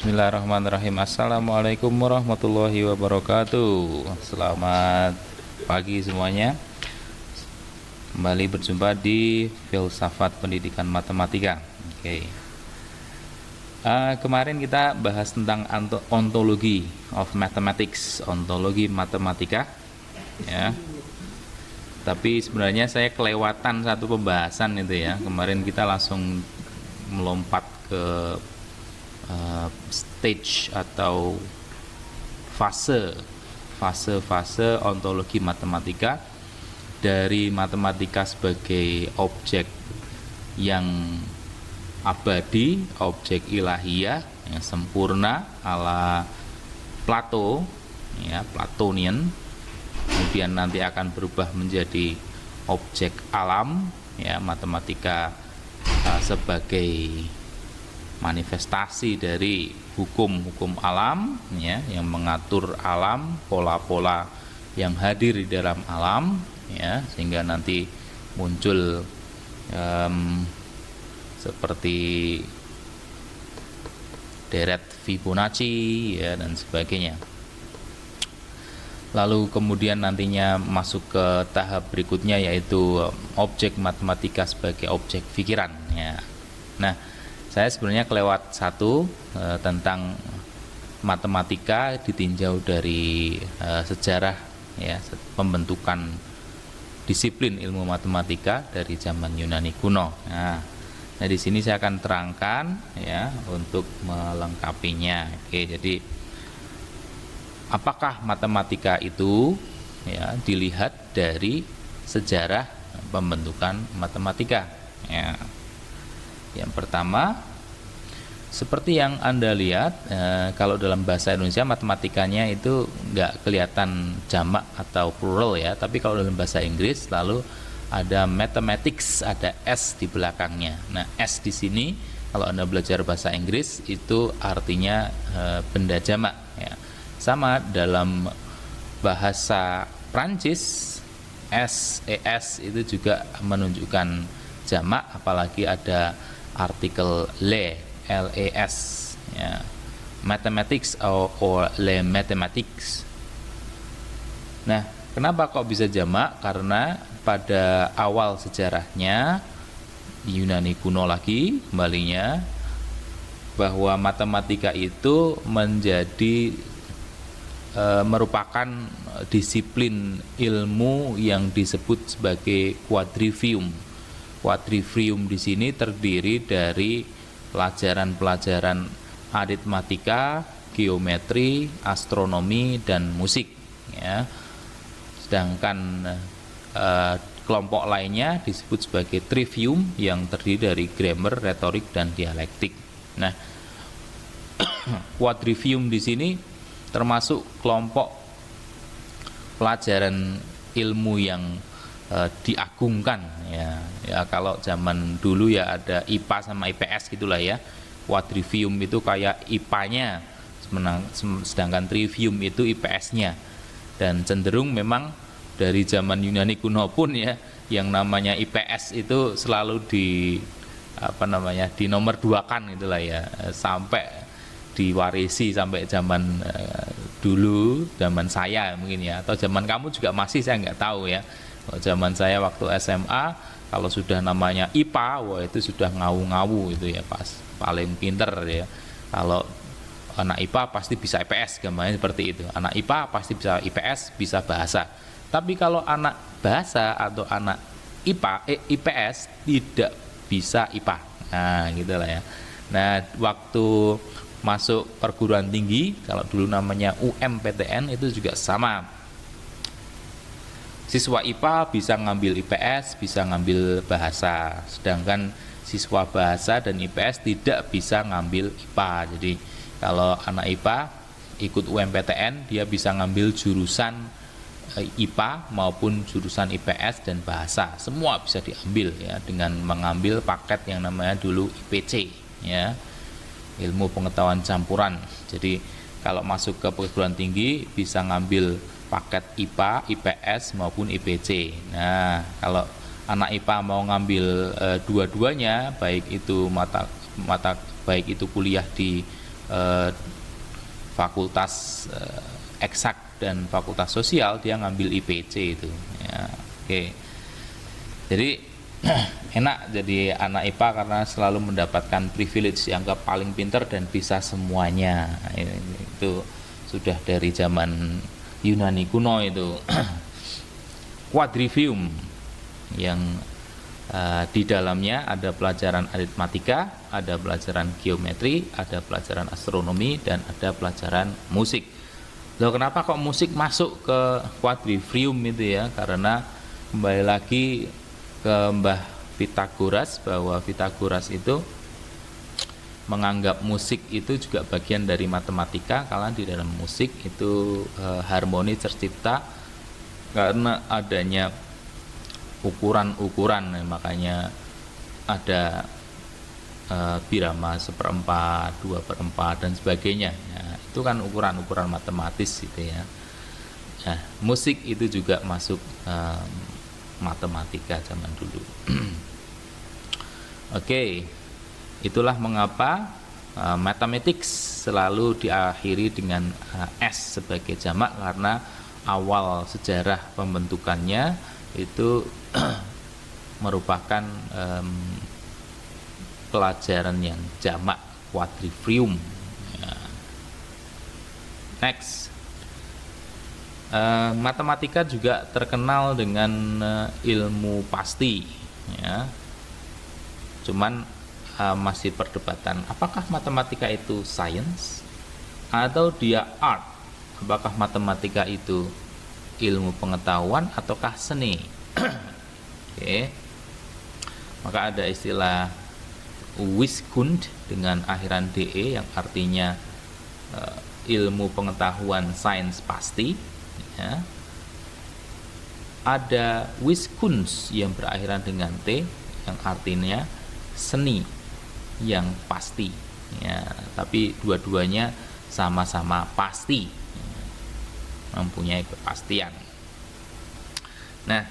Bismillahirrahmanirrahim. Assalamualaikum warahmatullahi wabarakatuh. Selamat pagi semuanya. Kembali berjumpa di Filsafat Pendidikan Matematika. Oke. Kemarin kita bahas tentang ontologi of mathematics, ontologi matematika, ya. Tapi sebenarnya saya kelewatan satu pembahasan itu ya. Kemarin kita langsung melompat ke stage atau fase ontologi matematika, dari matematika sebagai objek yang abadi, objek ilahiyah yang sempurna ala Plato, ya, Platonian. Kemudian nanti akan berubah menjadi objek alam, ya, matematika sebagai manifestasi dari hukum-hukum alam, ya, yang mengatur alam, pola-pola yang hadir di dalam alam, ya, sehingga nanti muncul seperti deret Fibonacci, ya, dan sebagainya. Lalu kemudian nantinya masuk ke tahap berikutnya, yaitu objek matematika sebagai objek pikiran, ya. Nah, saya sebenarnya kelewat satu tentang matematika ditinjau dari sejarah, ya, pembentukan disiplin ilmu matematika dari zaman Yunani kuno. Nah, di sini saya akan terangkan, ya, untuk melengkapinya. Oke, jadi apakah matematika itu, ya, dilihat dari sejarah pembentukan matematika, ya. Yang pertama, seperti yang Anda lihat, kalau dalam bahasa Indonesia matematikanya itu nggak kelihatan jamak atau plural, ya, tapi kalau dalam bahasa Inggris lalu ada mathematics, ada S di belakangnya. Nah, S di sini kalau Anda belajar bahasa Inggris itu artinya benda jamak, ya. Sama dalam bahasa Prancis, SES itu juga menunjukkan jamak, apalagi ada artikel les, ya, mathematics or les mathematics. Nah, kenapa kok bisa jamak? Karena pada awal sejarahnya di Yunani kuno lagi kembalinya, bahwa matematika itu menjadi merupakan disiplin ilmu yang disebut sebagai quadrivium. Quadrivium di sini terdiri dari pelajaran-pelajaran aritmatika, geometri, astronomi, dan musik, ya. Sedangkan kelompok lainnya disebut sebagai trivium yang terdiri dari grammar, retorik, dan dialektik. Nah, quadrivium di sini termasuk kelompok pelajaran ilmu yang diagungkan, ya. Ya, kalau zaman dulu ya ada IPA sama IPS gitulah, ya. Quadrivium itu kayak IPA-nya, sedangkan trivium itu IPS-nya. Dan cenderung memang dari zaman Yunani kuno pun, ya, yang namanya IPS itu selalu di nomor duakan itulah, ya, sampai diwarisi sampai zaman dulu, zaman saya mungkin, ya, atau zaman kamu juga masih, saya nggak tahu, ya. Kalau zaman saya waktu SMA, kalau sudah namanya IPA, wah itu sudah ngawu-ngawu itu, ya, pas paling pinter, ya. Kalau anak IPA pasti bisa IPS, gambarnya seperti itu. Anak IPA pasti bisa IPS, bisa bahasa. Tapi kalau anak bahasa atau anak IPS tidak bisa IPA. Nah, gitulah, ya. Nah, waktu masuk perguruan tinggi, kalau dulu namanya UMPTN, itu juga sama. Siswa IPA bisa ngambil IPS, bisa ngambil bahasa, sedangkan siswa bahasa dan IPS tidak bisa ngambil IPA. Jadi kalau anak IPA ikut UMPTN, dia bisa ngambil jurusan IPA maupun jurusan IPS dan bahasa, semua bisa diambil, ya, dengan mengambil paket yang namanya dulu IPC, ya, ilmu pengetahuan campuran. Jadi kalau masuk ke perguruan tinggi bisa ngambil paket IPA, IPS maupun IPC. Nah, kalau anak IPA mau ngambil dua-duanya, baik itu baik itu kuliah di eh, fakultas eksak dan fakultas sosial, dia ngambil IPC itu ya. Oke. Jadi enak jadi anak IPA karena selalu mendapatkan privilege, dianggap paling pinter dan bisa semuanya. Itu sudah dari zaman Yunani kuno itu. Quadrivium yang di dalamnya ada pelajaran aritmatika, ada pelajaran geometri, ada pelajaran astronomi, dan ada pelajaran musik. Loh, kenapa kok musik masuk ke quadrivium itu ya? Karena kembali lagi ke Mbah Pythagoras, bahwa Pythagoras itu menganggap musik itu juga bagian dari matematika, karena di dalam musik itu harmoni tercipta karena adanya ukuran-ukuran, makanya ada birama 1/4, 2/4 dan sebagainya ya, itu kan ukuran-ukuran matematis gitu ya. Nah, musik itu juga masuk matematika zaman dulu. Oke, itulah mengapa mathematics selalu diakhiri dengan S sebagai jamak, karena awal sejarah pembentukannya itu merupakan pelajaran yang jamak, quadrivium ya. Next, matematika juga terkenal dengan ilmu pasti ya. Cuman masih perdebatan, apakah matematika itu science atau dia art? Apakah matematika itu ilmu pengetahuan ataukah seni? Oke. Maka ada istilah Wiskunde dengan akhiran DE yang artinya ilmu pengetahuan, sains pasti ya. Ada Wiskunst yang berakhiran dengan T yang artinya seni yang pasti ya, tapi dua-duanya sama-sama pasti, mempunyai kepastian. Nah,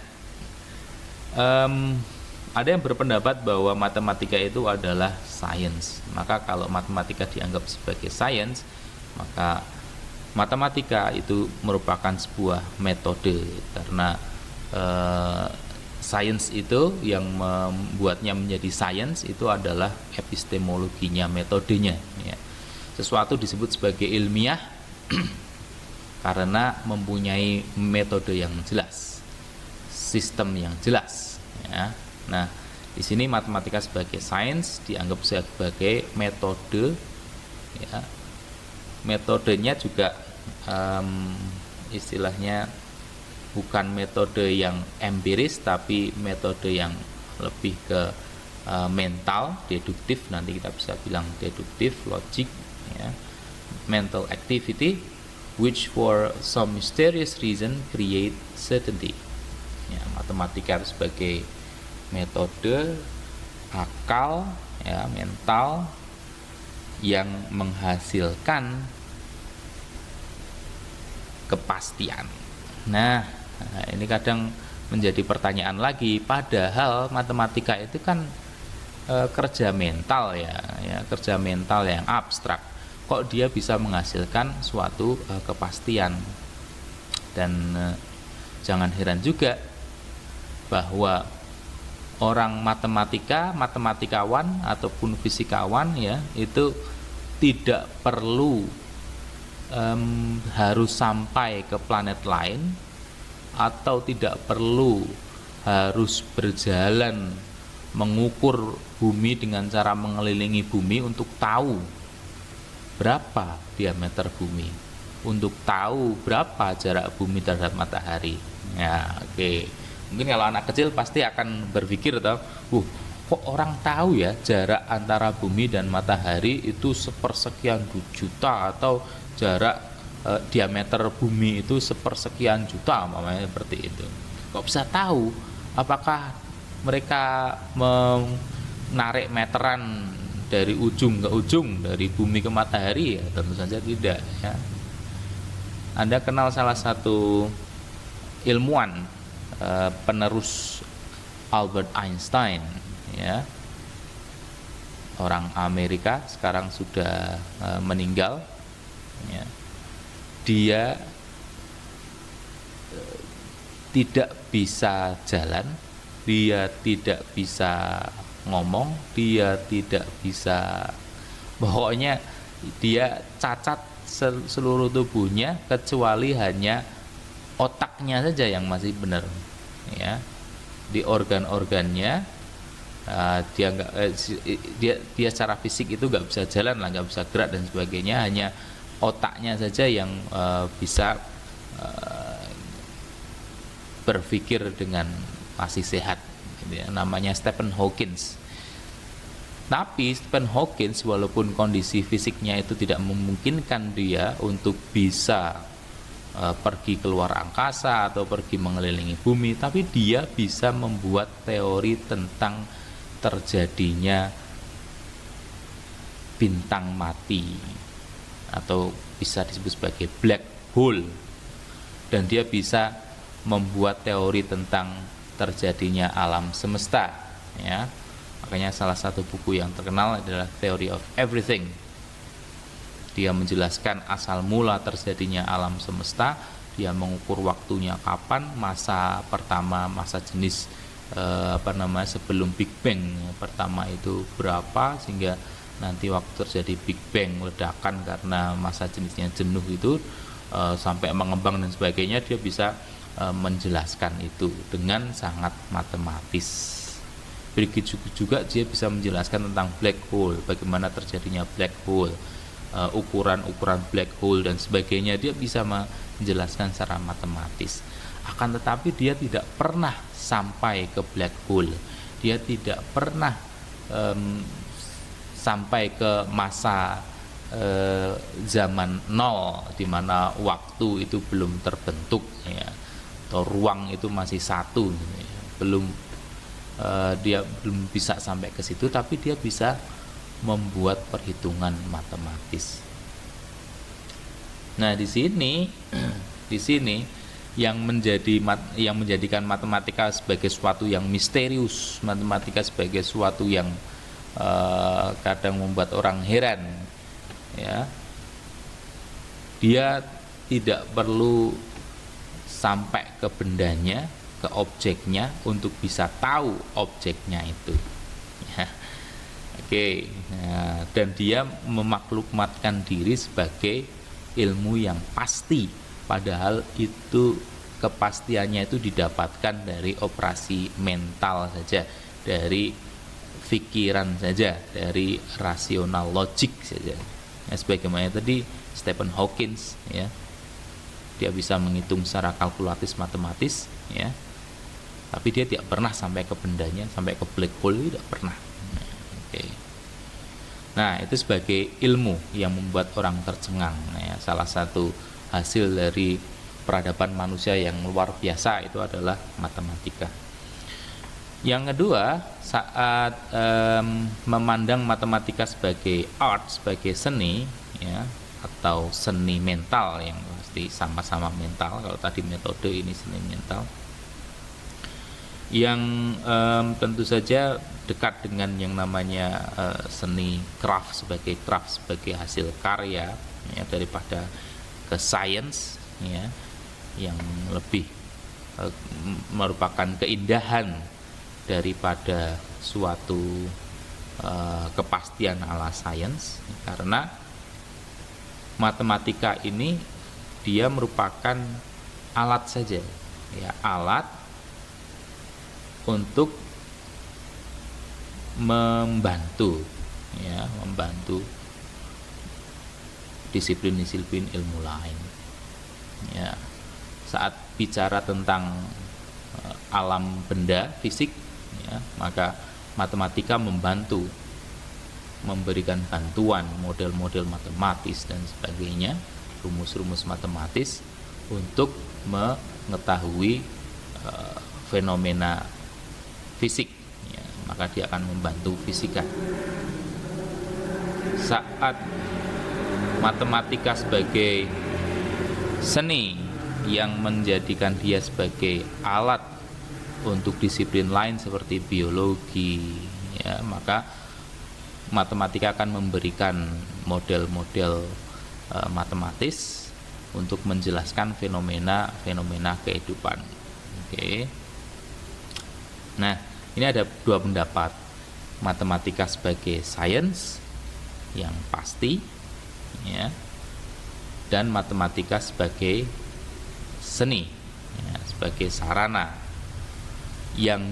ada yang berpendapat bahwa matematika itu adalah sains. Maka kalau matematika dianggap sebagai sains, maka matematika itu merupakan sebuah metode, karena sains itu yang membuatnya menjadi sains itu adalah epistemologinya, metodenya ya. Sesuatu disebut sebagai ilmiah karena mempunyai metode yang jelas, sistem yang jelas ya. Nah, di sini matematika sebagai sains dianggap sebagai metode ya. Metodenya juga istilahnya bukan metode yang empiris, tapi metode yang lebih ke mental, deduktif, nanti kita bisa bilang deduktif, logik ya. Mental activity which for some mysterious reason create certainty ya. Matematika sebagai metode akal ya, mental yang menghasilkan kepastian. Nah, ini kadang menjadi pertanyaan lagi, padahal matematika itu kan kerja mental ya, kerja mental yang abstrak. Kok dia bisa menghasilkan suatu kepastian? Dan jangan heran juga bahwa orang matematikawan ataupun fisikawan ya, itu tidak perlu harus sampai ke planet lain, atau tidak perlu harus berjalan mengukur bumi dengan cara mengelilingi bumi untuk tahu berapa diameter bumi, untuk tahu berapa jarak bumi terhadap matahari ya. Oke. Mungkin kalau anak kecil pasti akan berpikir toh, kok orang tahu ya jarak antara bumi dan matahari itu sepersekian juta, atau jarak diameter bumi itu sepersekian juta, namanya seperti itu. Kok bisa tahu? Apakah mereka menarik meteran dari ujung ke ujung, dari bumi ke matahari? Ya, tentu saja tidak ya. Anda kenal salah satu ilmuwan penerus Albert Einstein ya. orang Amerika, sekarang sudah meninggal, ya. Dia tidak bisa jalan, dia tidak bisa ngomong, dia tidak bisa, pokoknya dia cacat seluruh tubuhnya kecuali hanya otaknya saja yang masih benar, ya. Di organ-organnya dia secara fisik itu nggak bisa jalan lah, nggak bisa gerak dan sebagainya, hanya otaknya saja yang bisa berpikir dengan masih sehat, gitu ya. Namanya Stephen Hawking. Tapi Stephen Hawking walaupun kondisi fisiknya itu tidak memungkinkan dia untuk bisa pergi keluar angkasa atau pergi mengelilingi bumi, tapi dia bisa membuat teori tentang terjadinya bintang mati atau bisa disebut sebagai black hole, dan dia bisa membuat teori tentang terjadinya alam semesta, ya. Makanya salah satu buku yang terkenal adalah Theory of Everything. Dia menjelaskan asal mula terjadinya alam semesta, dia mengukur waktunya kapan, masa pertama, masa jenis sebelum Big Bang pertama itu berapa, sehingga nanti waktu terjadi Big Bang, ledakan karena masa jenisnya jenuh itu sampai mengembang dan sebagainya, dia bisa menjelaskan itu dengan sangat matematis. Begitu juga dia bisa menjelaskan tentang black hole, bagaimana terjadinya black hole, ukuran-ukuran black hole dan sebagainya, dia bisa menjelaskan secara matematis. Akan tetapi dia tidak pernah sampai ke black hole, dia tidak pernah sampai ke masa zaman nol, di mana waktu itu belum terbentuk, ya, atau ruang itu masih satu, ya. Dia belum bisa sampai ke situ, tapi dia bisa membuat perhitungan matematis. Nah, di sini yang menjadikan matematika sebagai suatu yang misterius, matematika sebagai suatu yang kadang membuat orang heran, ya. Dia tidak perlu sampai ke bendanya, ke objeknya untuk bisa tahu objeknya itu, ya. Oke. Nah, dan dia memaklumatkan diri sebagai ilmu yang pasti, padahal itu kepastiannya itu didapatkan dari operasi mental saja, dari pikiran saja, dari rasional logik saja. Nah, sebagaimana tadi Stephen Hawking, ya, dia bisa menghitung secara kalkulatif matematis, ya, tapi dia tidak pernah sampai ke bendanya, sampai ke black hole, tidak pernah. Nah, itu sebagai ilmu yang membuat orang tercengang, ya. Salah satu hasil dari peradaban manusia yang luar biasa itu adalah matematika. Yang kedua, saat memandang matematika sebagai art, sebagai seni, ya, atau seni mental, yang pasti sama-sama mental. Kalau tadi metode, ini seni mental, yang tentu saja dekat dengan yang namanya seni craft sebagai hasil karya, ya, daripada ke science, ya, yang lebih merupakan keindahan daripada suatu kepastian ala sains, karena matematika ini dia merupakan alat saja, ya, alat untuk membantu disiplin-disiplin ilmu lain, ya. Saat bicara tentang alam benda fisik, ya, maka matematika membantu, memberikan bantuan model-model matematis dan sebagainya, rumus-rumus matematis untuk mengetahui fenomena fisik, ya. Maka dia akan membantu fisika. Saat matematika sebagai seni yang menjadikan dia sebagai alat untuk disiplin lain seperti biologi, ya, maka matematika akan memberikan model-model matematis untuk menjelaskan fenomena kehidupan. Oke. Nah, ini ada dua pendapat. Matematika sebagai sains yang pasti, ya, dan matematika sebagai seni, ya, sebagai sarana yang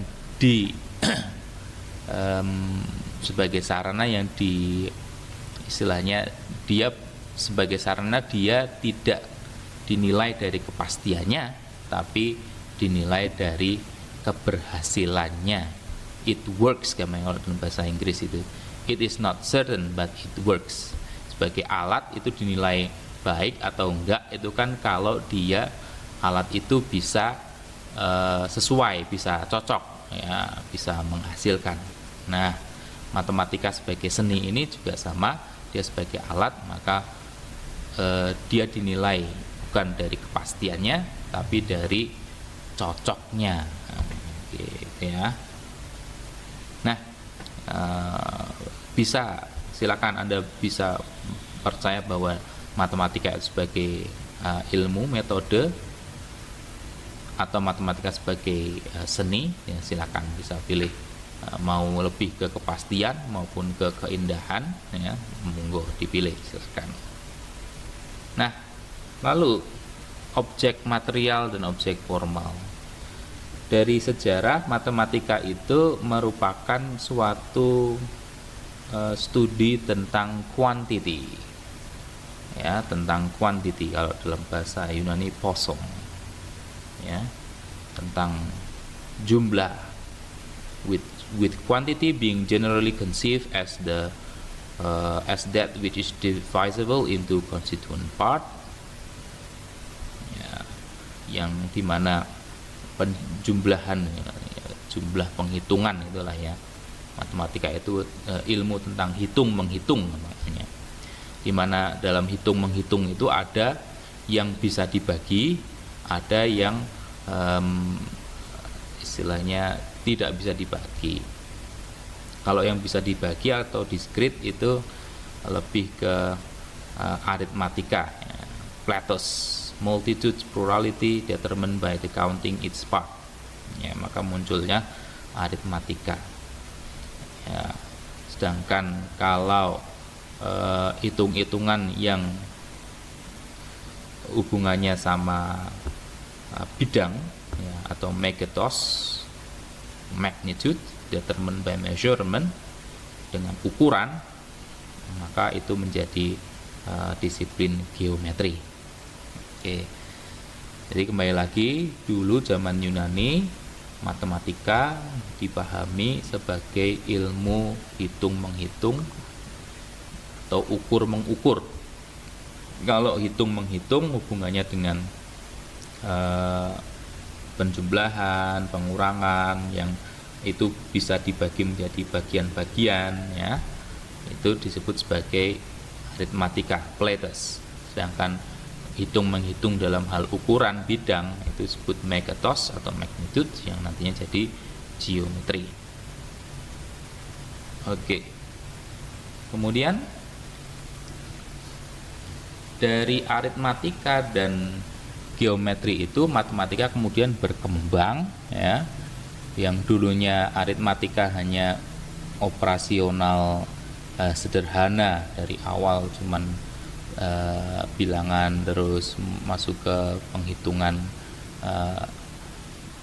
sebagai sarana yang istilahnya dia sebagai sarana dia tidak dinilai dari kepastiannya, tapi dinilai dari keberhasilannya. It works, kalau dalam bahasa Inggris itu. It is not certain but it works. Sebagai alat itu dinilai baik atau enggak itu kan kalau dia alat itu bisa sesuai, bisa cocok, ya, bisa menghasilkan. Nah, matematika sebagai seni ini juga sama, dia sebagai alat, maka dia dinilai bukan dari kepastiannya tapi dari cocoknya. Gitu ya. Nah, silakan Anda bisa percaya bahwa matematika sebagai ilmu, metode, atau matematika sebagai seni, ya silakan bisa pilih, mau lebih ke kepastian maupun ke keindahan, ya monggo dipilih, silakan. Nah, lalu objek material dan objek formal. Dari sejarah, matematika itu merupakan suatu studi tentang quantity, ya, tentang quantity, kalau dalam bahasa Yunani poson, ya, tentang jumlah, with quantity being generally conceived as that which is divisible into constituent part, ya, yang dimana penjumlahan, ya, jumlah penghitungan itulah ya. Matematika itu ilmu tentang menghitung namanya. Dimana dalam menghitung itu ada yang bisa dibagi, ada yang istilahnya tidak bisa dibagi. Kalau yang bisa dibagi atau diskrit itu lebih ke aritmatika, ya. Plato's multitude plurality determined by the counting its part, ya, maka munculnya aritmatika, ya. Sedangkan kalau hitung-hitungan yang hubungannya sama bidang, ya, atau megatos, magnitude determined by measurement, dengan ukuran, maka itu menjadi disiplin geometri. Oke. Jadi kembali lagi, dulu zaman Yunani matematika dipahami sebagai ilmu hitung-menghitung atau ukur-mengukur. Kalau hitung-menghitung hubungannya dengan penjumlahan, pengurangan, yang itu bisa dibagi menjadi bagian-bagian, ya, itu disebut sebagai aritmatika, Plato's. Sedangkan hitung-menghitung dalam hal ukuran bidang itu disebut megatos atau magnitude, yang nantinya jadi geometri. Oke. Kemudian dari aritmatika dan geometri itu matematika kemudian berkembang, ya. Yang dulunya aritmatika hanya operasional sederhana, dari awal cuman bilangan, terus masuk ke penghitungan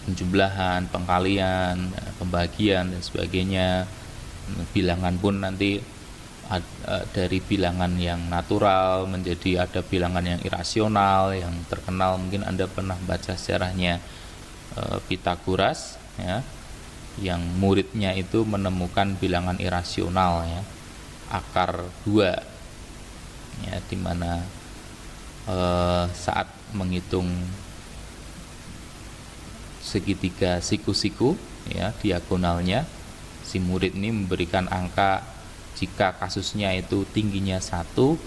penjumlahan, pengkalian, pembagian dan sebagainya. Bilangan pun nanti dari bilangan yang natural menjadi ada bilangan yang irasional, yang terkenal mungkin Anda pernah baca sejarahnya Pythagoras, ya, yang muridnya itu menemukan bilangan irasional, ya, akar 2, ya, dimana saat menghitung segitiga siku-siku, ya, diagonalnya, si murid ini memberikan angka jika kasusnya itu tingginya 1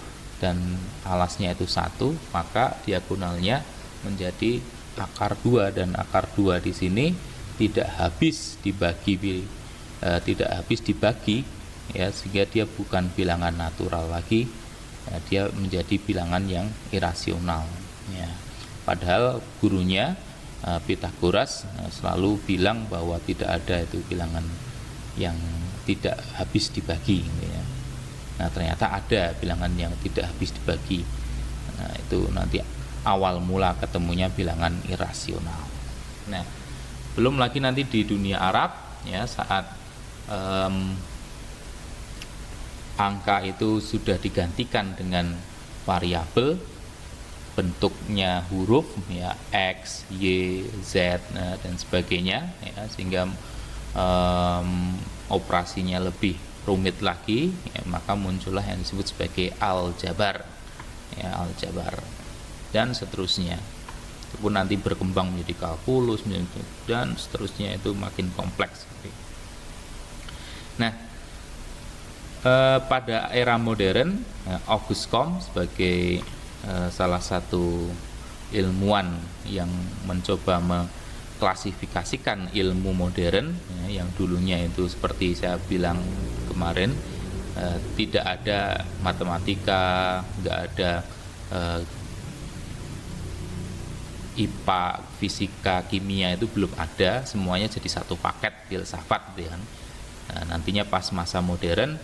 dan alasnya itu 1, maka diagonalnya menjadi akar 2, dan akar 2 di sini tidak habis dibagi, ya, sehingga dia bukan bilangan natural lagi, ya, dia menjadi bilangan yang irasional, ya. Padahal gurunya Pythagoras selalu bilang bahwa tidak ada itu bilangan yang tidak habis dibagi, ya. Nah, ternyata ada bilangan yang tidak habis dibagi. Nah, itu nanti awal mula ketemunya bilangan irasional. Nah, belum lagi nanti di dunia Arab, ya, saat angka itu sudah digantikan dengan variabel, bentuknya huruf, ya, X, Y, Z, dan sebagainya, ya, sehingga operasinya lebih rumit lagi, ya, maka muncullah yang disebut sebagai aljabar, ya, aljabar, dan seterusnya. Itu pun nanti berkembang menjadi kalkulus dan seterusnya, itu makin kompleks. Nah, pada era modern, Auguste Comte sebagai salah satu ilmuwan yang mencoba mengklasifikasikan ilmu modern, ya, yang dulunya itu seperti saya bilang kemarin, tidak ada matematika, nggak ada IPA, fisika, kimia, itu belum ada, semuanya jadi satu paket filsafat, gitu kan. Nah, nantinya pas masa modern,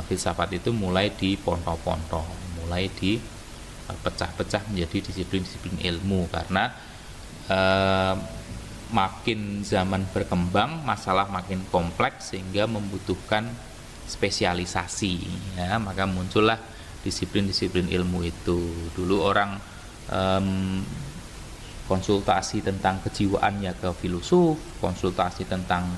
filsafat itu mulai dipontoh-pontoh, mulai dipecah-pecah menjadi disiplin-disiplin ilmu, karena makin zaman berkembang, masalah makin kompleks sehingga membutuhkan spesialisasi, ya, maka muncullah disiplin-disiplin ilmu itu. Dulu orang konsultasi tentang kejiwaan ya ke filosof, konsultasi tentang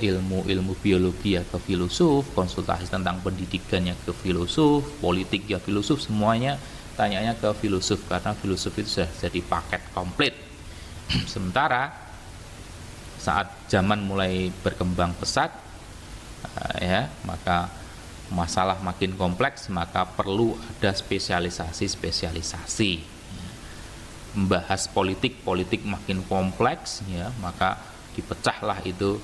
ilmu biologi ya ke filosof, konsultasi tentang pendidikan ya ke filosof, politik ya filosof, semuanya tanyanya ke filosof, karena filosof itu sudah jadi paket komplit. Sementara saat zaman mulai berkembang pesat, ya, maka masalah makin kompleks, maka perlu ada spesialisasi. Membahas politik makin kompleks, ya, maka dipecahlah itu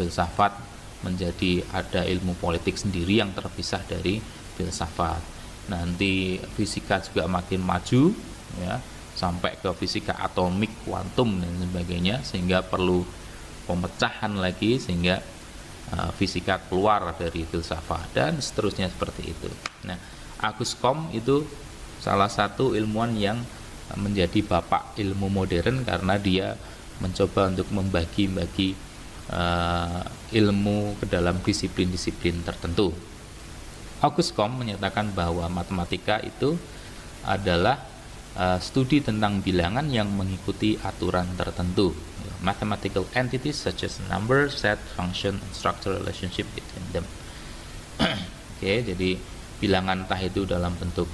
filsafat menjadi ada ilmu politik sendiri yang terpisah dari filsafat. Nanti fisika juga makin maju, ya, sampai ke fisika atomik, kuantum dan sebagainya, sehingga perlu pemecahan lagi sehingga fisika keluar dari filsafat dan seterusnya seperti itu. Nah, Auguste Comte itu salah satu ilmuwan yang menjadi bapak ilmu modern karena dia mencoba untuk membagi-bagi ilmu ke dalam disiplin-disiplin tertentu. Auguste Comte menyatakan bahwa matematika itu adalah studi tentang bilangan yang mengikuti aturan tertentu. Mathematical entities such as number, set, function, and structure relationship between them. Oke, jadi bilangan entah itu dalam bentuk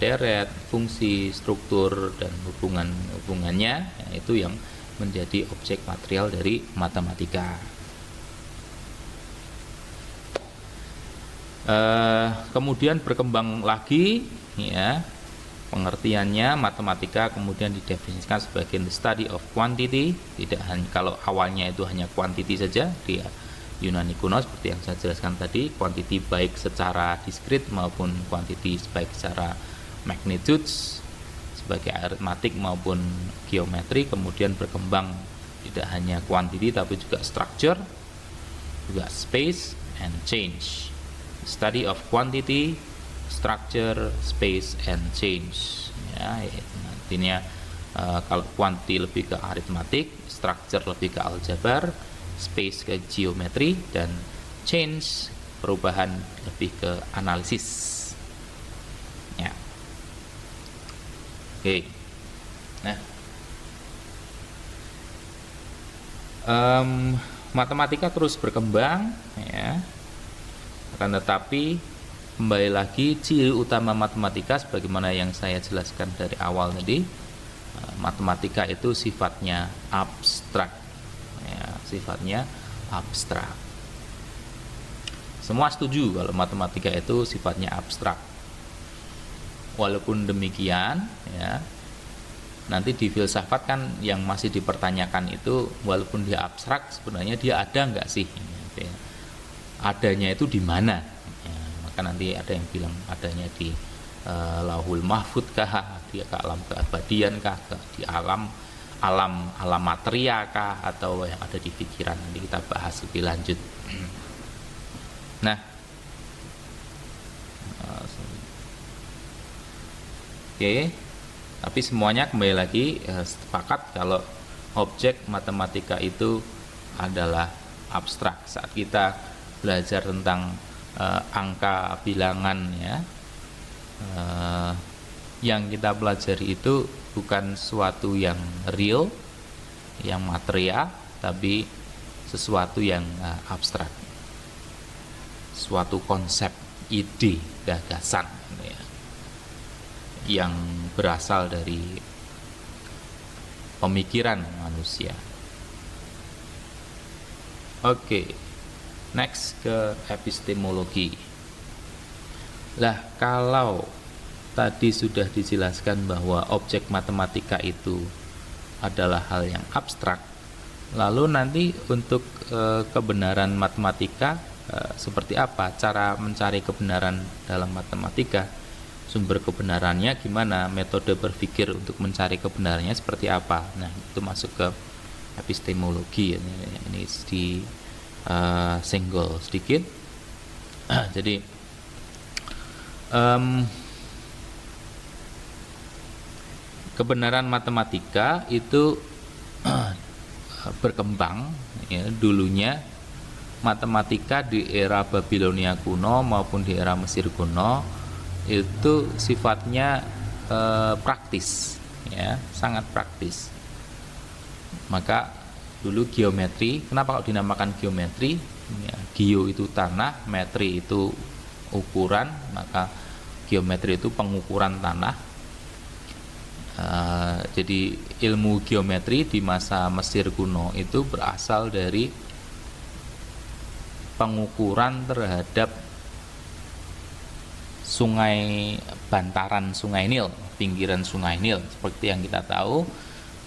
deret, fungsi, struktur, dan hubungannya, ya, itu yang menjadi objek material dari matematika. Kemudian berkembang lagi, ya, pengertiannya, matematika kemudian didefinisikan sebagai the study of quantity. Tidak hanya, kalau awalnya itu hanya quantity saja, dia Yunani kuno seperti yang saya jelaskan tadi, quantity baik secara diskrit maupun quantity baik secara magnitudes, sebagai aritmatik maupun geometri. Kemudian berkembang tidak hanya quantity tapi juga structure, juga space and change. Study of quantity, structure, space and change, ya, artinya kalau quantity lebih ke aritmatik, structure lebih ke aljabar, space ke geometri, dan change perubahan lebih ke analisis, ya. Oke. Nah, matematika terus berkembang, ya, akan tetapi kembali lagi ciri utama matematika sebagaimana yang saya jelaskan dari awal tadi, matematika itu sifatnya abstrak, ya, sifatnya abstrak. Semua setuju kalau matematika itu sifatnya abstrak. Walaupun demikian, ya, nanti di filsafat kan yang masih dipertanyakan itu, walaupun dia abstrak, sebenarnya dia ada nggak sih? adanya itu di mana. Ya, maka nanti ada yang bilang adanya di Lauhul Mahfud kah, di alam keabadian kah, di alam materia kah, atau yang ada di pikiran. Nanti kita bahas lebih lanjut. Nah, oke, tapi semuanya kembali lagi sepakat kalau objek matematika itu adalah abstrak. Saat kita belajar tentang angka bilangan, ya, yang kita pelajari itu bukan sesuatu yang real, yang materia, tapi sesuatu yang abstrak, suatu konsep, ide, gagasan, ya, yang berasal dari pemikiran manusia. Oke, next ke epistemologi. Lah, kalau tadi sudah dijelaskan bahwa objek matematika itu adalah hal yang abstrak, lalu nanti untuk kebenaran matematika seperti apa? Cara mencari kebenaran dalam matematika, sumber kebenarannya gimana? Metode berpikir untuk mencari kebenarannya seperti apa? Nah, itu masuk ke epistemologi. Ini di single sedikit. Jadi kebenaran matematika itu berkembang, ya. Dulunya matematika di era Babilonia kuno maupun di era Mesir kuno itu sifatnya praktis, ya, sangat praktis. Maka dulu geometri, kenapa kalau dinamakan geometri? Ya, geo itu tanah, metri itu ukuran, maka geometri itu pengukuran tanah. Jadi ilmu geometri di masa Mesir kuno itu berasal dari pengukuran terhadap sungai, bantaran sungai Nil, pinggiran sungai Nil. Seperti yang kita tahu,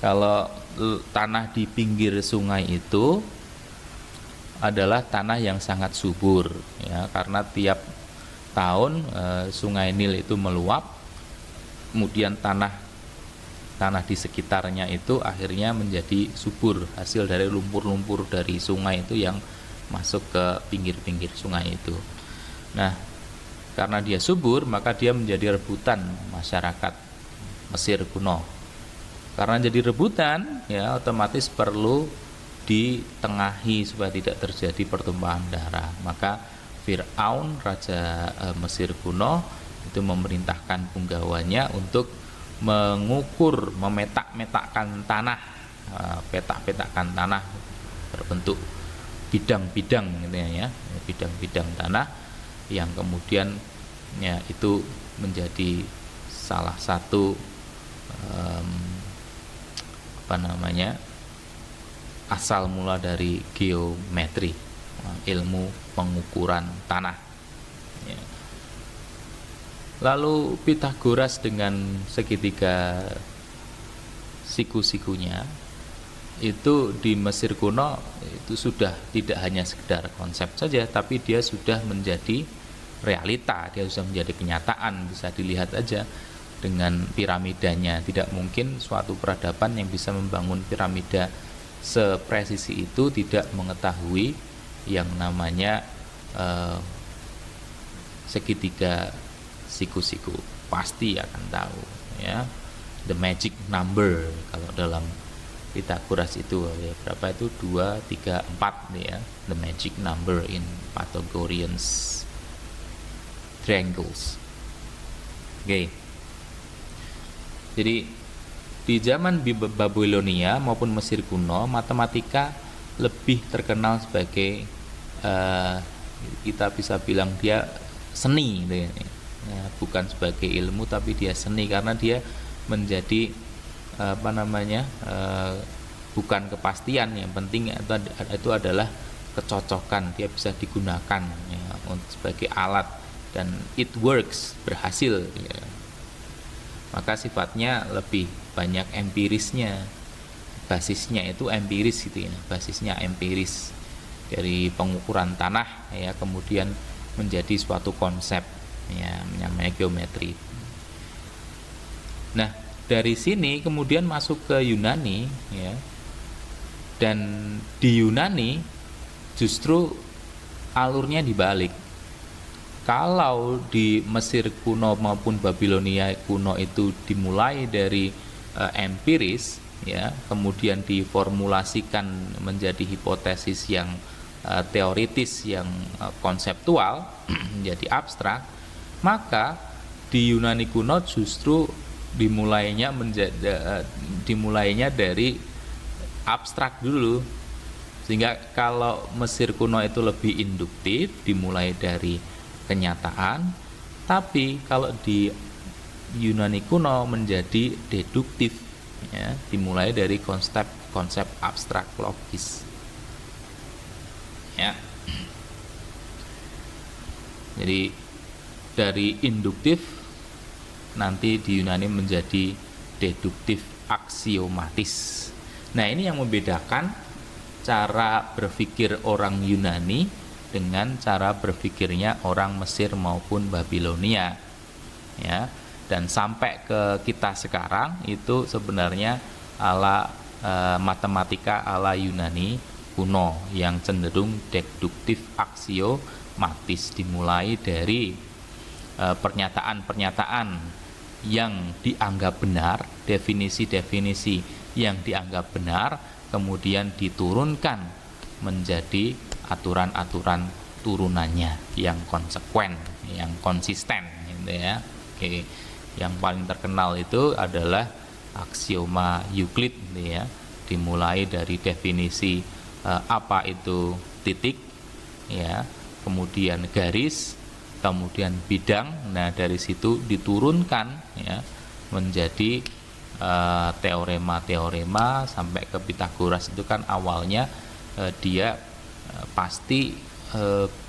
kalau tanah di pinggir sungai itu adalah tanah yang sangat subur, ya, karena tiap tahun sungai Nil itu meluap, kemudian tanah di sekitarnya itu akhirnya menjadi subur, hasil dari lumpur-lumpur dari sungai itu yang masuk ke pinggir-pinggir sungai itu. Nah, karena dia subur, maka dia menjadi rebutan masyarakat Mesir kuno. Karena jadi rebutan, ya, otomatis perlu ditengahi supaya tidak terjadi pertumpahan darah. Maka Fir'aun, raja Mesir kuno, itu memerintahkan punggawanya untuk mengukur, memetak-metakkan tanah, petak-petakkan tanah berbentuk bidang-bidang, gitu ya, bidang-bidang tanah yang kemudian, ya, itu menjadi salah satu asal mula dari geometri, ilmu pengukuran tanah, ya. Lalu Pitagoras dengan segitiga siku-sikunya itu di Mesir kuno itu sudah tidak hanya sekedar konsep saja, tapi dia sudah menjadi realita, dia sudah menjadi kenyataan. Bisa dilihat aja dengan piramidanya. Tidak mungkin suatu peradaban yang bisa membangun piramida sepresisi itu tidak mengetahui yang namanya segitiga siku-siku. Pasti akan tahu, ya, the magic number. Kalau dalam Pitagoras itu, ya, berapa itu? 2, 3, 4 nih, ya, the magic number in Pythagorean's triangles. Oke. Jadi di zaman Babilonia maupun Mesir kuno, matematika lebih terkenal sebagai kita bisa bilang dia seni, gitu ya. Bukan sebagai ilmu, tapi dia seni karena dia menjadi bukan kepastian, yang penting itu adalah kecocokan, dia bisa digunakan, ya, sebagai alat, dan it works, berhasil, ya. Maka sifatnya lebih banyak empirisnya, basisnya itu empiris, gitu ya, basisnya empiris. dari pengukuran tanah ya, kemudian menjadi suatu konsep ya, namanya geometri. Nah, dari sini kemudian masuk ke Yunani ya. Dan di Yunani justru alurnya dibalik. Kalau di Mesir kuno maupun Babilonia kuno itu dimulai dari empiris ya, kemudian diformulasikan menjadi hipotesis yang teoritis, yang konseptual, menjadi abstrak, maka di Yunani kuno justru dimulainya dari abstrak dulu. Sehingga kalau Mesir kuno itu lebih induktif, dimulai dari kenyataan, tapi kalau di Yunani kuno menjadi deduktif ya, dimulai dari konsep abstrak logis ya. Jadi dari induktif nanti di Yunani menjadi deduktif aksiomatis. Nah, ini yang membedakan cara berpikir orang Yunani dengan cara berpikirnya orang Mesir maupun Babilonia ya. Dan sampai ke kita sekarang itu sebenarnya ala matematika ala Yunani kuno yang cenderung deduktif aksiomatis, dimulai dari pernyataan-pernyataan yang dianggap benar, definisi-definisi yang dianggap benar, kemudian diturunkan menjadi aturan-aturan turunannya yang konsekuen, yang konsisten gitu ya. Oke. Yang paling terkenal itu adalah aksioma Euclid gitu ya. Dimulai dari definisi apa itu titik ya, kemudian garis, kemudian bidang. Nah, dari situ diturunkan ya menjadi teorema-teorema sampai ke Pitagoras. Itu kan awalnya dia pasti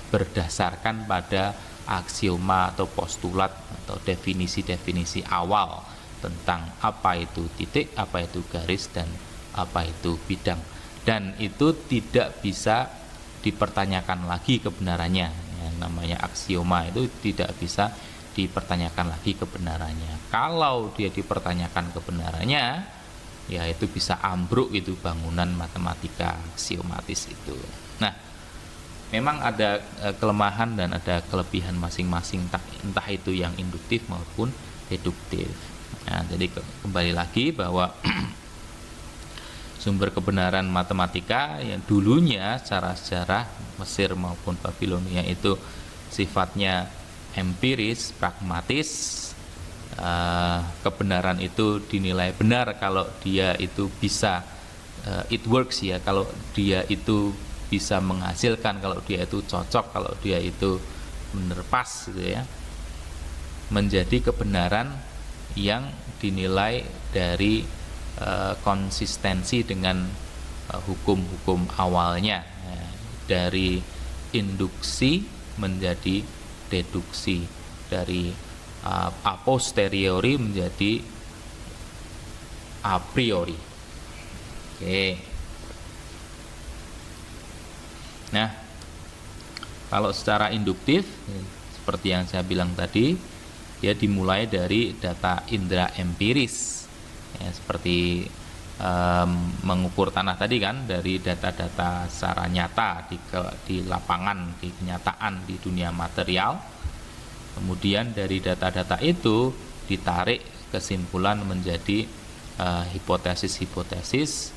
berdasarkan pada aksioma atau postulat atau definisi-definisi awal tentang apa itu titik, apa itu garis, dan apa itu bidang. Dan itu tidak bisa dipertanyakan lagi kebenarannya. Yang namanya aksioma itu tidak bisa dipertanyakan lagi kebenarannya. Kalau dia dipertanyakan kebenarannya, ya itu bisa ambruk itu bangunan matematika aksiomatis itu. Nah, memang ada kelemahan dan ada kelebihan masing-masing, entah itu yang induktif maupun deduktif. Nah, jadi kembali lagi bahwa sumber kebenaran matematika yang dulunya secara sejarah Mesir maupun Babilonia itu sifatnya empiris, pragmatis. Kebenaran itu dinilai benar kalau dia itu bisa it works ya, kalau dia itu bisa menghasilkan, kalau dia itu cocok, kalau dia itu benar pas gitu ya. Menjadi kebenaran yang dinilai dari konsistensi dengan hukum-hukum awalnya, dari induksi menjadi deduksi, dari a posteriori menjadi a priori. Oke. Nah, kalau secara induktif seperti yang saya bilang tadi, dia dimulai dari data indera empiris ya, seperti mengukur tanah tadi kan, dari data-data secara nyata di lapangan, di kenyataan, di dunia material. Kemudian dari data-data itu ditarik kesimpulan menjadi hipotesis-hipotesis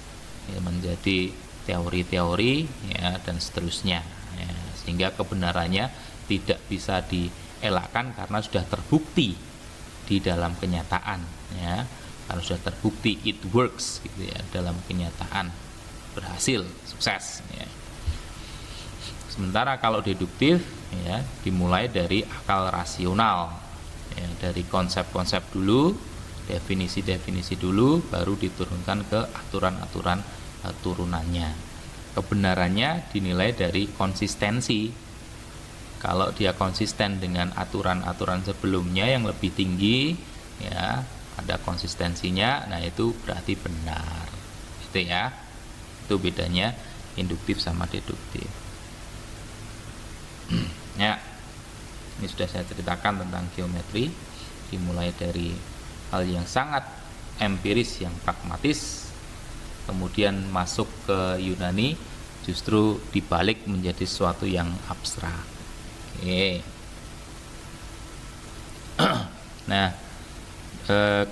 ya, menjadi teori-teori ya, dan seterusnya ya, sehingga kebenarannya tidak bisa dielakkan karena sudah terbukti di dalam kenyataan ya. Kalau sudah terbukti it works gitu ya, dalam kenyataan berhasil, sukses ya. Sementara kalau deduktif ya dimulai dari akal rasional ya, dari konsep-konsep dulu, definisi-definisi dulu, baru diturunkan ke aturan-aturan turunannya. Kebenarannya dinilai dari konsistensi. Kalau dia konsisten dengan aturan-aturan sebelumnya yang lebih tinggi ya, ada konsistensinya, nah itu berarti benar gitu ya. Itu bedanya induktif sama deduktif. Ya, ini sudah saya ceritakan tentang geometri, dimulai dari hal yang sangat empiris, yang pragmatis, kemudian masuk ke Yunani, justru dibalik menjadi sesuatu yang abstrak. Oke. Nah,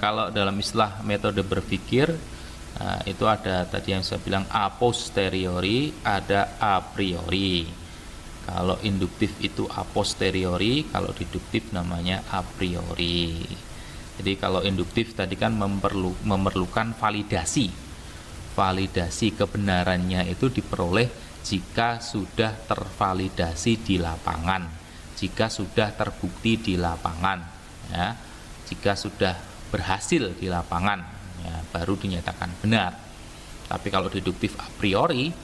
kalau dalam istilah metode berpikir, itu ada tadi yang saya bilang a posteriori, ada a priori. Kalau induktif itu a posteriori, kalau deduktif namanya a priori. Jadi kalau induktif tadi kan memerlukan validasi. Validasi kebenarannya itu diperoleh jika sudah tervalidasi di lapangan, jika sudah terbukti di lapangan, ya, jika sudah berhasil di lapangan, ya, baru dinyatakan benar. Tapi kalau deduktif a priori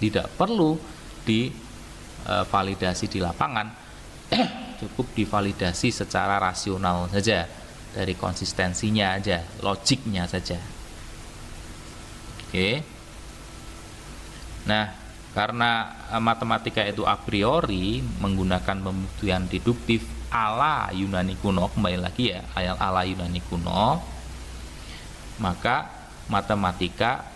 tidak perlu divalidasi di lapangan, cukup divalidasi secara rasional saja, dari konsistensinya aja, logiknya saja. Oke. Nah, karena matematika itu a priori menggunakan pembuktian deduktif ala Yunani kuno, kembali lagi ya, ala Yunani kuno, maka matematika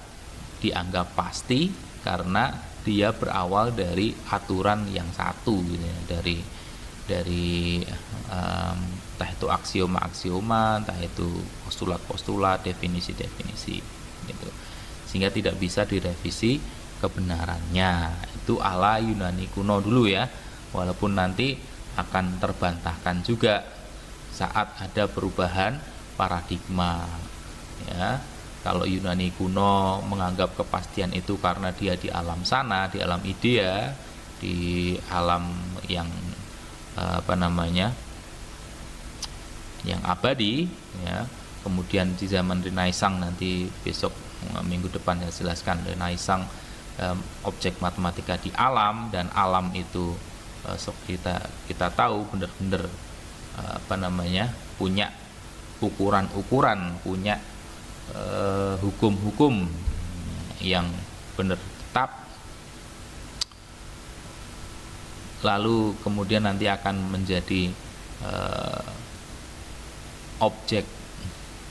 dianggap pasti karena dia berawal dari aturan yang satu, gitu ya, dari entah itu aksioma-aksioma, entah itu postulat-postulat, definisi-definisi, gitu. Sehingga tidak bisa direvisi kebenarannya. Itu ala Yunani kuno dulu ya, walaupun nanti akan terbantahkan juga saat ada perubahan paradigma, ya. Kalau Yunani kuno menganggap kepastian itu karena dia di alam sana, di alam idea, di alam yang yang abadi, ya. Kemudian di zaman Renaissance, nanti besok minggu depan saya jelaskan Renaissance, objek matematika di alam, dan alam itu kita tahu benar-benar punya ukuran-ukuran, punya hukum-hukum yang benar tetap. Lalu kemudian nanti akan menjadi objek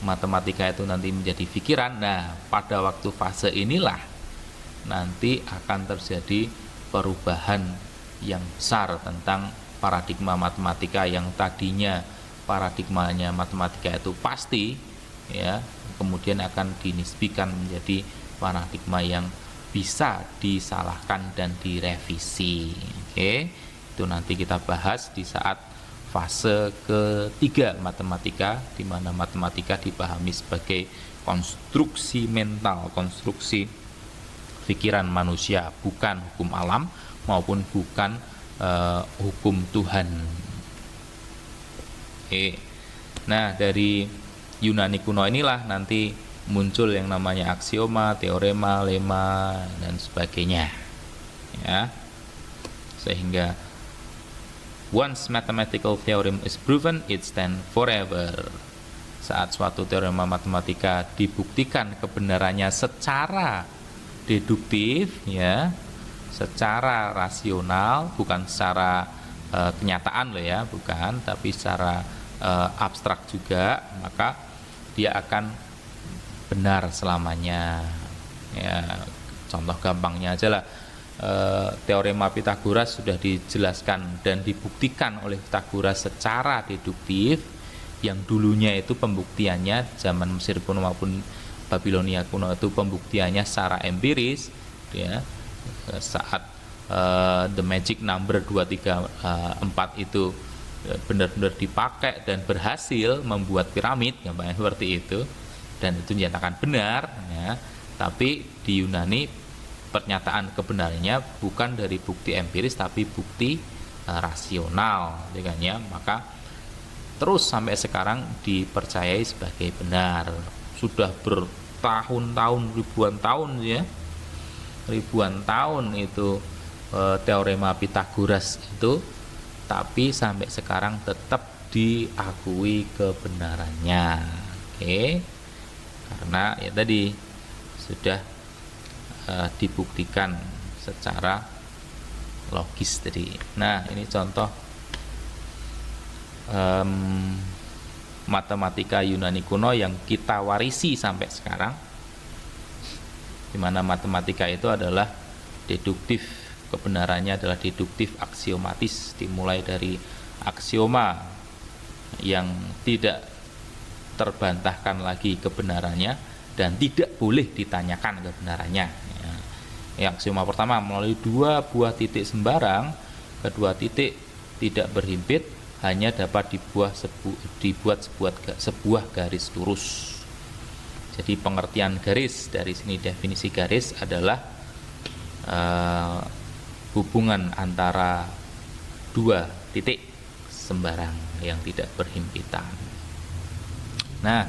matematika itu nanti menjadi pikiran. Nah, pada waktu fase inilah nanti akan terjadi perubahan yang besar tentang paradigma matematika yang tadinya paradigmanya matematika itu pasti, ya, kemudian akan dinisbikan menjadi paradigma yang bisa disalahkan dan direvisi. Oke, itu nanti kita bahas di saat fase ketiga matematika, di mana matematika dipahami sebagai konstruksi mental, konstruksi pikiran manusia, bukan hukum alam maupun bukan hukum Tuhan. Oke. Nah, dari Yunani kuno inilah nanti muncul yang namanya aksioma, teorema, lema, dan sebagainya, ya. Sehingga once mathematical theorem is proven, it stand forever. Saat suatu teorema matematika dibuktikan kebenarannya secara deduktif, ya, secara rasional, bukan secara kenyataan loh ya, bukan, tapi secara abstrak juga, maka dia akan benar selamanya. Ya, contoh gampangnya aja lah. Teorema Pitagoras sudah dijelaskan dan dibuktikan oleh Pitagoras secara deduktif, yang dulunya itu pembuktiannya zaman Mesir kuno maupun Babilonia kuno itu pembuktiannya secara empiris, ya. Saat the magic number 2, 3, 4 itu benar-benar dipakai dan berhasil membuat piramid, gampangnya seperti itu, dan itu dinyatakan benar, ya. Tapi di Yunani pernyataan kebenarannya bukan dari bukti empiris tapi bukti rasional, ya. Maka terus sampai sekarang dipercayai sebagai benar. Sudah bertahun-tahun, ribuan tahun, ya, ribuan tahun itu teorema Pitagoras itu, tapi sampai sekarang tetap diakui kebenarannya. Oke. Karena ya tadi sudah dibuktikan secara logis tadi. Nah, ini contoh matematika Yunani kuno yang kita warisi sampai sekarang, di mana matematika itu adalah deduktif, kebenarannya adalah deduktif aksiomatis, dimulai dari aksioma yang tidak terbantahkan lagi kebenarannya dan tidak boleh ditanyakan kebenarannya. Aksioma pertama, melalui dua buah titik sembarang, kedua titik tidak berhimpit, hanya dapat dibuat sebuah garis lurus. Jadi pengertian garis, dari sini definisi garis adalah hubungan antara dua titik sembarang yang tidak berhimpitan. Nah,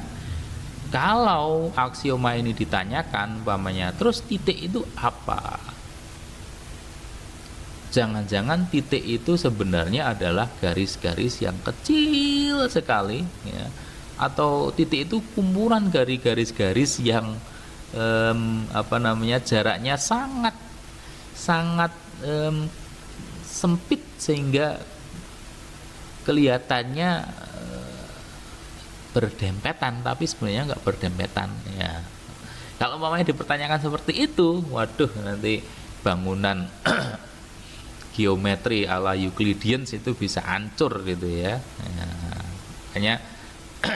kalau aksioma ini ditanyakan umpamanya, terus titik itu apa? Jangan-jangan titik itu sebenarnya adalah garis-garis yang kecil sekali, ya, atau titik itu kumpulan garis-garis yang jaraknya sangat sempit sehingga kelihatannya berdempetan, tapi sebenarnya nggak berdempetan, ya. Kalau umpamanya dipertanyakan seperti itu, waduh, nanti bangunan geometri ala Euclideans itu bisa hancur gitu ya. Makanya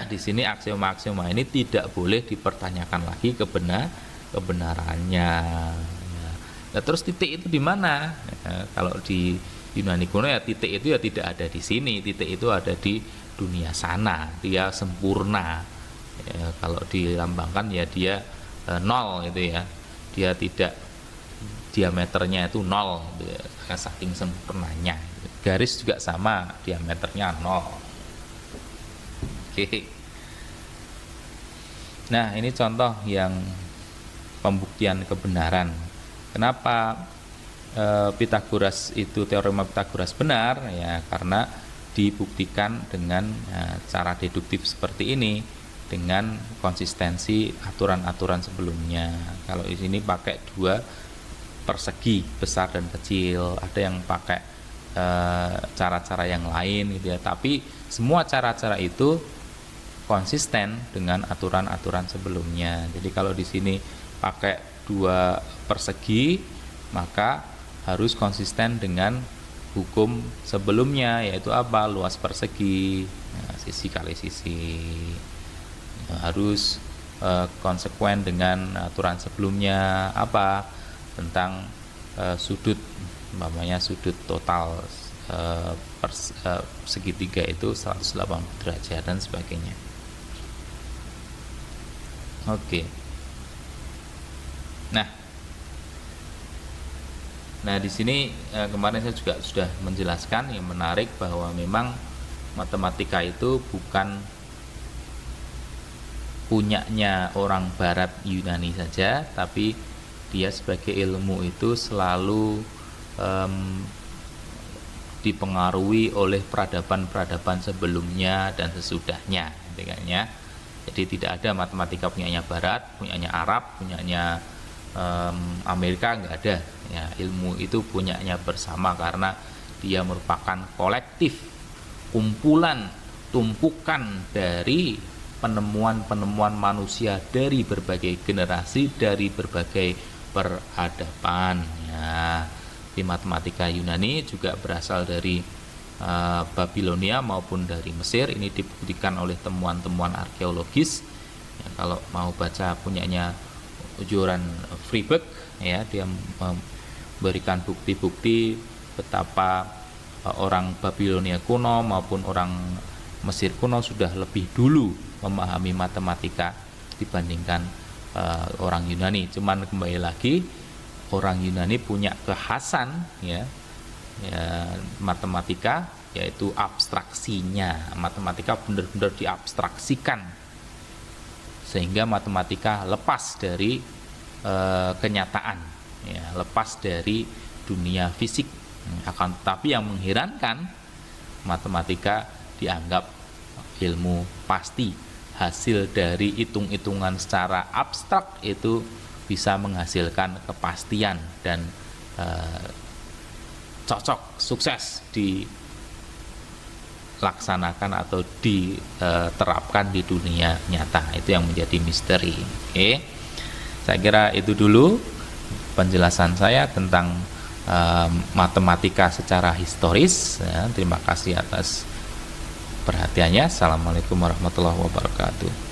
di sini aksioma-aksioma ini tidak boleh dipertanyakan lagi kebenarannya. Nah, terus titik itu di mana? Ya, kalau di Yunani kuno ya titik itu ya tidak ada di sini, titik itu ada di dunia sana, dia sempurna. Ya, kalau dilambangkan ya dia nol gitu ya, dia tidak, diameternya itu nol gitu ya, saking sempurnanya. Garis juga sama, diameternya nol. Oke. Nah, ini contoh yang pembuktian kebenaran. Kenapa Pythagoras itu, teorema Pythagoras benar? Ya karena dibuktikan dengan cara deduktif seperti ini, dengan konsistensi aturan-aturan sebelumnya. Kalau di sini pakai dua persegi besar dan kecil, ada yang pakai cara-cara yang lain gitu ya, tapi semua cara-cara itu konsisten dengan aturan-aturan sebelumnya. Jadi kalau di sini pakai dua persegi, maka harus konsisten dengan hukum sebelumnya, yaitu apa? Luas persegi, sisi kali sisi. Harus konsekuen dengan aturan sebelumnya, apa? Tentang sudut, umpamanya sudut total segitiga itu 180 derajat dan sebagainya. Oke. Nah, di sini kemarin saya juga sudah menjelaskan yang menarik bahwa memang matematika itu bukan punyanya orang Barat Yunani saja, tapi dia sebagai ilmu itu selalu dipengaruhi oleh peradaban-peradaban sebelumnya dan sesudahnya, ya. Jadi tidak ada matematika punyanya Barat, punyanya Arab, punyanya Amerika, nggak ada. Ya, ilmu itu punyanya bersama karena dia merupakan kolektif, kumpulan, tumpukan dari penemuan-penemuan manusia dari berbagai generasi, dari berbagai peradaban. Ya, di matematika Yunani juga berasal dari Babilonia maupun dari Mesir. Ini dibuktikan oleh temuan-temuan arkeologis. Ya, kalau mau baca punyanya Joran Friberg, ya, dia memberikan bukti-bukti betapa orang Babilonia kuno maupun orang Mesir kuno sudah lebih dulu memahami matematika dibandingkan orang Yunani. Cuman kembali lagi, orang Yunani punya kekhasan, ya matematika, yaitu abstraksinya. Matematika benar-benar diabstraksikan sehingga matematika lepas dari kenyataan, ya, lepas dari dunia fisik. Akan tetapi yang mengherankan, matematika dianggap ilmu pasti. Hasil dari hitung-hitungan secara abstrak itu bisa menghasilkan kepastian dan cocok, sukses dilaksanakan atau diterapkan di dunia nyata. Itu yang menjadi misteri. Oke, saya kira itu dulu penjelasan saya tentang matematika secara historis. Ya, terima kasih atas perhatiannya. Assalamualaikum warahmatullahi wabarakatuh.